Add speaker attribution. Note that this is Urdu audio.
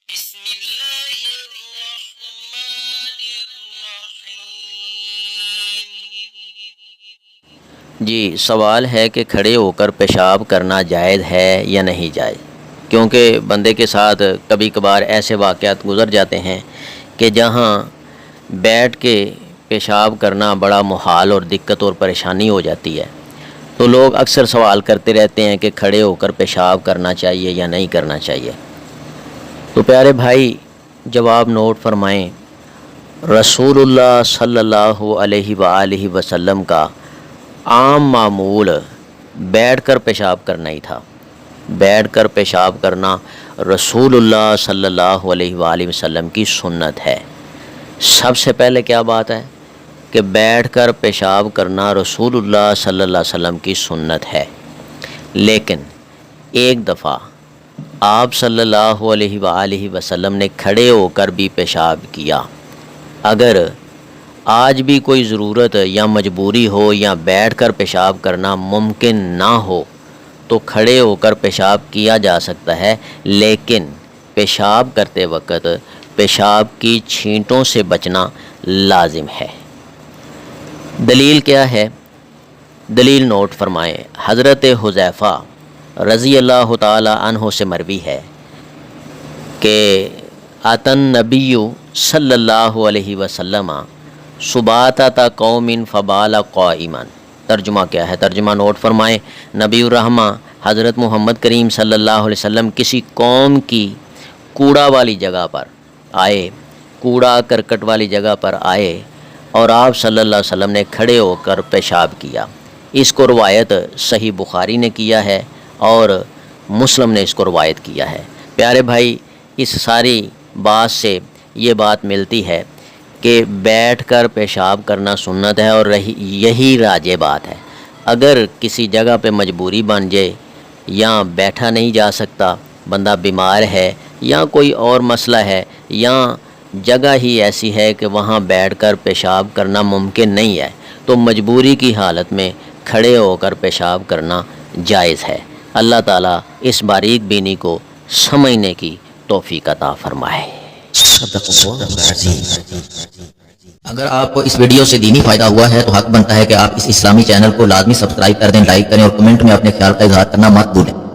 Speaker 1: بسم اللہ الرحمن الرحیم۔
Speaker 2: جی سوال ہے کہ کھڑے ہو کر پیشاب کرنا جائز ہے یا نہیں جائز، کیونکہ بندے کے ساتھ کبھی کبھار ایسے واقعات گزر جاتے ہیں کہ جہاں بیٹھ کے پیشاب کرنا بڑا محال اور دقت اور پریشانی ہو جاتی ہے، تو لوگ اکثر سوال کرتے رہتے ہیں کہ کھڑے ہو کر پیشاب کرنا چاہیے یا نہیں کرنا چاہیے۔ تو پیارے بھائی جواب نوٹ فرمائیں، رسول اللہ صلی اللہ علیہ وآلہ وسلم کا عام معمول بیٹھ کر پیشاب کرنا ہی تھا۔ بیٹھ کر پیشاب کرنا رسول اللہ صلی اللہ علیہ وآلہ وسلم کی سنت ہے۔ سب سے پہلے کیا بات ہے کہ بیٹھ کر پیشاب کرنا رسول اللہ صلی اللہ علیہ وسلم کی سنت ہے، لیکن ایک دفعہ آپ صلی اللہ علیہ وآلہ وسلم نے کھڑے ہو کر بھی پیشاب کیا۔ اگر آج بھی کوئی ضرورت یا مجبوری ہو یا بیٹھ کر پیشاب کرنا ممکن نہ ہو تو کھڑے ہو کر پیشاب کیا جا سکتا ہے، لیکن پیشاب کرتے وقت پیشاب کی چھینٹوں سے بچنا لازم ہے۔ دلیل کیا ہے؟ دلیل نوٹ فرمائیں، حضرت حذیفہ رضی اللہ تعالی عنہ سے مروی ہے کہ اتن نبی صلی اللہ علیہ وسلم سباتۃ قوم فبال قائما۔ ترجمہ کیا ہے؟ ترجمہ نوٹ فرمائیں، نبی الرحمہ حضرت محمد کریم صلی اللہ علیہ وسلم کسی قوم کی کوڑا والی جگہ پر آئے، کوڑا کرکٹ والی جگہ پر آئے اور آپ صلی اللہ علیہ وسلم نے کھڑے ہو کر پیشاب کیا۔ اس کو روایت صحیح بخاری نے کیا ہے اور مسلم نے اس کو روایت کیا ہے۔ پیارے بھائی، اس ساری بات سے یہ بات ملتی ہے کہ بیٹھ کر پیشاب کرنا سنت ہے اور یہی راجح بات ہے۔ اگر کسی جگہ پہ مجبوری بن جائے یا بیٹھا نہیں جا سکتا، بندہ بیمار ہے یا کوئی اور مسئلہ ہے یا جگہ ہی ایسی ہے کہ وہاں بیٹھ کر پیشاب کرنا ممکن نہیں ہے، تو مجبوری کی حالت میں کھڑے ہو کر پیشاب کرنا جائز ہے۔ اللہ تعالیٰ اس باریک بینی کو سمجھنے کی توفیق عطا فرمائے۔
Speaker 3: اگر آپ کو اس ویڈیو سے دینی فائدہ ہوا ہے تو حق بنتا ہے کہ آپ اس اسلامی چینل کو لازمی سبسکرائب کر دیں، لائک کریں اور کمنٹ میں اپنے خیال کا اظہار کرنا مت بھولیں۔